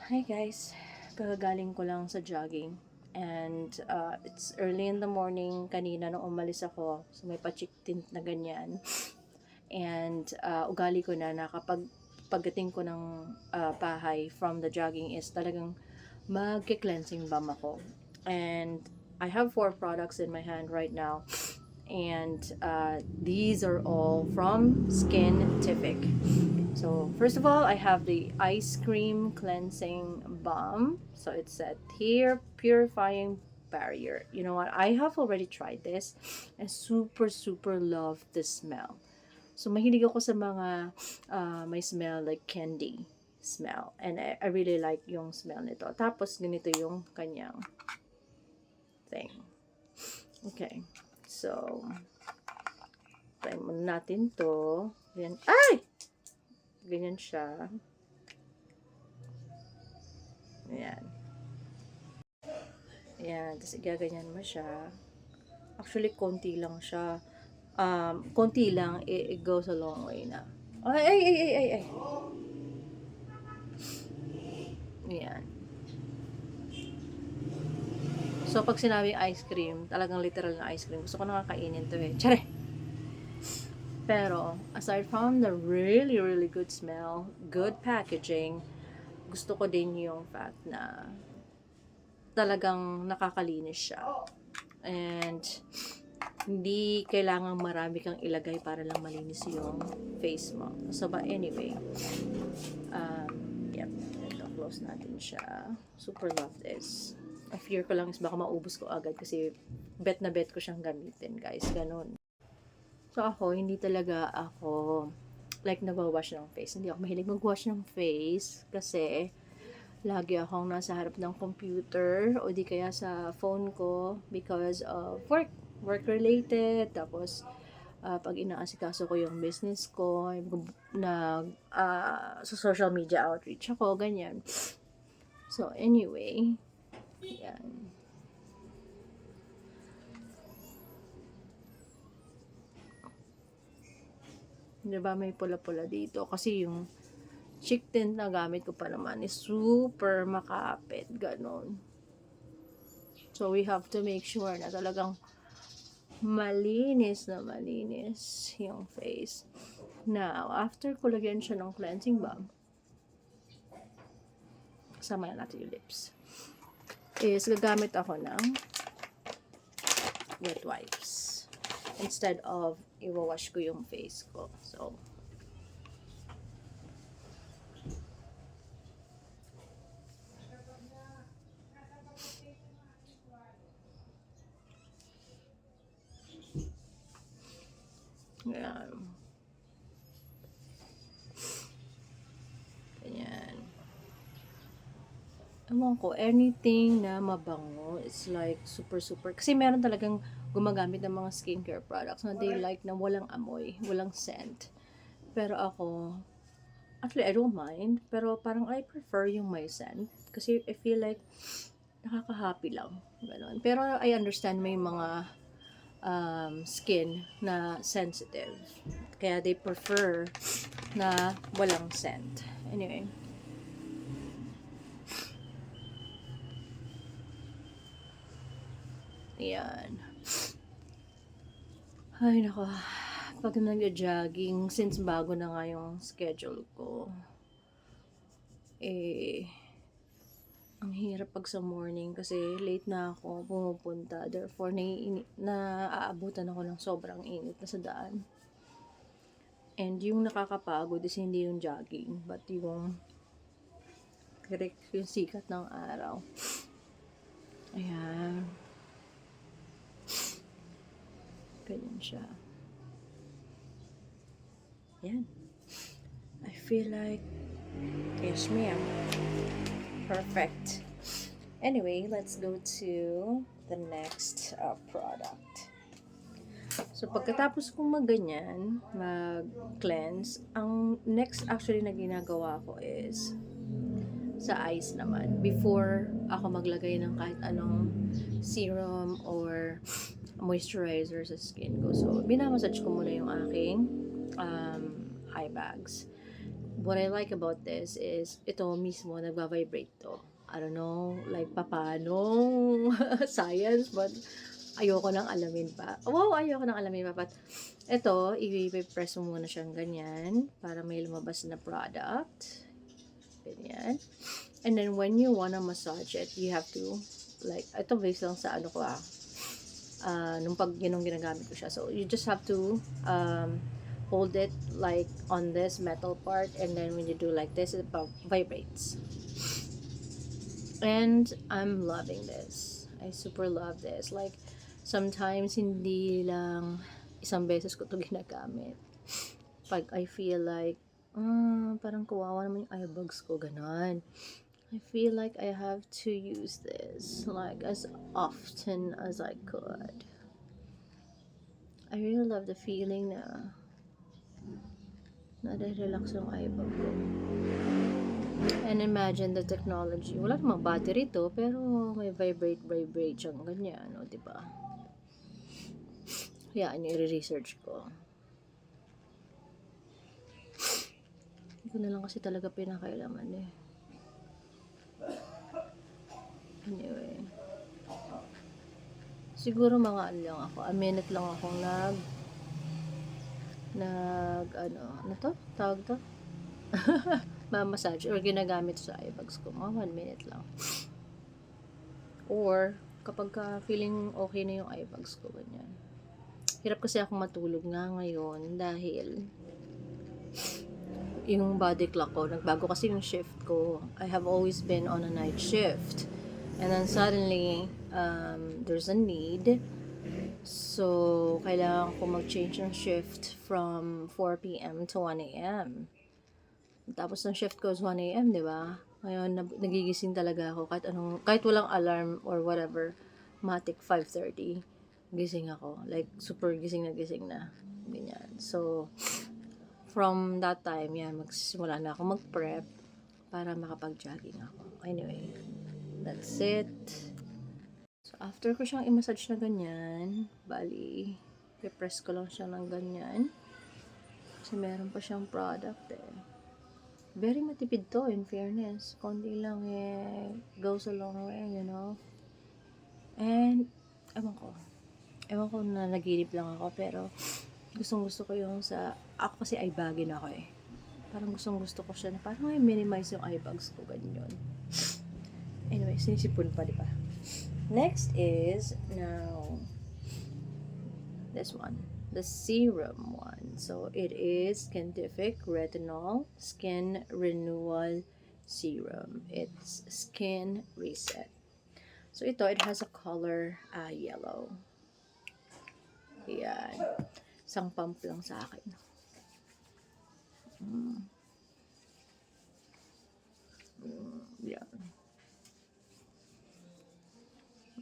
Hi guys, kagagaling ko lang sa jogging and it's early in the morning kanina nung umalis ako, so may pa-cheek tint na ganyan. And ugali ko na kapag pagdating ko ng bahay from the jogging is talagang magke-cleansing balm ako. And I have 4 products in my hand right now, and these are all from Skintific. So first of all, I have the ice cream cleansing balm. So it said here purifying barrier. You know what? I have already tried this and super love the smell. So mahilig ako sa mga may smell like candy smell, and I really like yung smell nito. Tapos ganito yung kanyang thing. Okay. So try muna natin to. Yan. Ay! Ganyan siya. Ayan. Ayan. Tapos igaganyan mo siya. Actually, konti lang siya. Konti lang, it goes a long way na. Ay. Ayan. So, pag sinabi ice cream, talagang literal na ice cream. Gusto ko nakakainin to eh. Tsare! Pero, aside from the really good smell, good packaging, gusto ko din yung fact na talagang nakakalinis siya. And hindi kailangan marami kang ilagay para lang malinis yung face mo. So, but anyway, yep, ito, close natin siya. Super love this. A fear ko lang is baka maubos ko agad kasi bet na bet ko siyang gamitin, guys. Ganun. So, hindi talaga ako like nagwawash ng face. Hindi ako mahilig magwash ng face kasi lagi akong nasa harap ng computer o di kaya sa phone ko because of work related. Tapos pag inaasikaso ko yung business ko, sa social media outreach ako, ganyan. So anyway, yan. Diba may pula-pula dito kasi yung cheek tint na gamit ko pa naman is super makapit, ganon. So we have to make sure na talagang malinis na malinis yung face. Now, after ko lagyan siya ng cleansing balm, kasama na natin yung lips, is gagamit ako ng wet wipes instead of i-wash ko yung face ko. So, yan. Ganyan. Ewan ko, anything na mabango, it's like super. Kasi meron talagang gumagamit ng mga skincare products na they like na walang amoy, walang scent. Pero ako, actually, I don't mind. Pero parang I prefer yung may scent. Kasi I feel like nakaka-happy lang. Ganon. Pero I understand may mga skin na sensitive. Kaya they prefer na walang scent. Anyway. Ayan. Ay, nako. Pag nag-jogging, since bago na nga yung schedule ko, ang hirap pag sa morning kasi late na ako pumupunta. Therefore, naaabutan ako ng sobrang init na sa daan. And yung nakakapagod is hindi yung jogging, but yung sikat ng araw. Ayan. Ganyan siya. Ayan. I feel like, yes ma'am. Perfect. Anyway, let's go to the next product. So, pagkatapos kong mag-cleanse, ang next actually na ginagawa ko is sa eyes naman. Before ako maglagay ng kahit anong serum or moisturizer sa skin ko. So, binamassage ko muna yung aking eye bags. what I like about this is, ito mismo, nagva-vibrate to. I don't know, like, paano science, but ayoko nang alamin pa. Wow, ayoko nang alamin pa. But, ito, i-press mo muna siyang ganyan, para may lumabas na product. Ganyan. And then, when you wanna massage it, you have to, like, ito based lang sa ano ko nung ginagamit ko siya. So, you just have to, hold it like on this metal part, and then when you do like this, it vibrates. And I'm loving this. I super love this. Like, sometimes hindi lang isang beses ko to ginagamit. Pag I feel like, parang kawawa naman yung eyebags ko, ganon. I feel like I have to use this, like, as often as I could. I really love the feeling na nare-relax yung eyebag ko. And imagine the technology. Wala namang battery to, pero may vibrate siyang ganyan, no, diba? Yan, yung i-research ko. Hindi ko na lang kasi talaga pinakailaman eh. Anyway. Siguro mga ano lang ako, a minute lang akong ano to? Tawag to? Mamassage or ginagamit sa eyebags ko. Mga 1 minute lang. Or, kapag feeling okay na yung eyebags ko, ganyan. Hirap kasi ako matulog nga ngayon dahil yung body clock ko, nagbago kasi yung shift ko. I have always been on a night shift. And then suddenly, there's a need. So, kailangan ko mag-change ng shift from 4 p.m. to 1 a.m. Tapos ng shift ko is 1 a.m., di ba? Ngayon, nagigising talaga ako kahit walang alarm or whatever. Matic 5:30. Gising ako. Like, super gising na. Ganyan. So, from that time, yan, magsisimula na ako mag-prep para makapag-jogging ako. Anyway, that's it. So, after ko siyang i-massage na ganyan, bali, i-press ko lang siya ng ganyan. Kasi meron pa siyang product eh. Very matipid to, in fairness. Konti lang eh, goes a long way, you know. And, ewan ko na naginip lang ako, pero gustong-gusto ko yung ako kasi eyebagin ako eh. Parang gustong-gusto ko siya na parang minimize yung eyebags ko, ganyan. Anyway, sinisipon pa, di ba? Next is, now, this one. The serum one. So, it is Skintific Retinol Skin Renewal Serum. It's Skin Reset. So, it has a color yellow. Ayan. Isang pump lang sa akin. Yeah.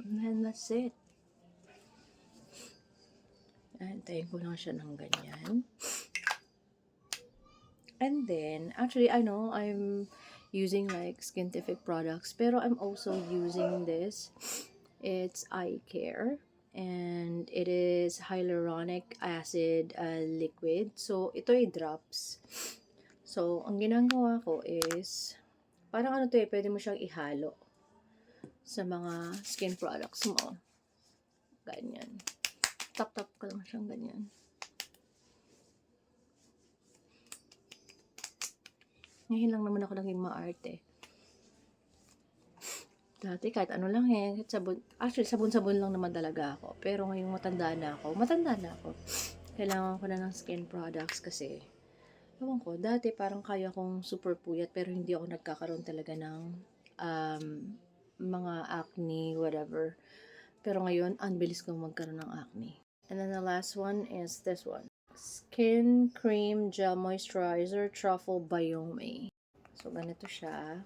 And that's it. Antayin ko lang siya ng ganyan. And then, actually, I know I'm using like Skintific products, pero I'm also using this. It's eye care. And it is hyaluronic acid liquid. So, ito ay drops. So, ang ginagawa ko is, parang ano to eh, pwede mo siyang ihalo sa mga skin products mo. Ganyan. Tap-tap ko lang siyang ganyan. Ngayon lang naman ako naging maarte. Dati kahit ano lang eh, sabon. Actually, sabon-sabon lang naman talaga ako. Pero ngayong matanda na ako. Kailangan ko na ng skin products kasi, ewan ko, dati parang kaya kong super puyat pero hindi ako nagkakaroon talaga ng mga acne, whatever. Pero ngayon, ang bilis kong magkaroon ng acne. And then the last one is this one. Skin Cream Gel Moisturizer Truffle Biome. So, ganito siya.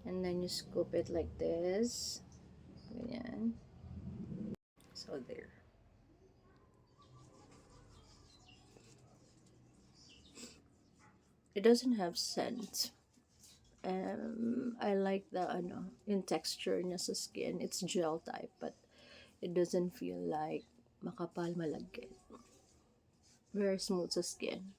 And then you scoop it like this. Ganyan. So, there. It doesn't have scent. I like the, yung texture niya sa skin. It's gel type, but it doesn't feel like makapal, malagkit. Very smooth sa skin.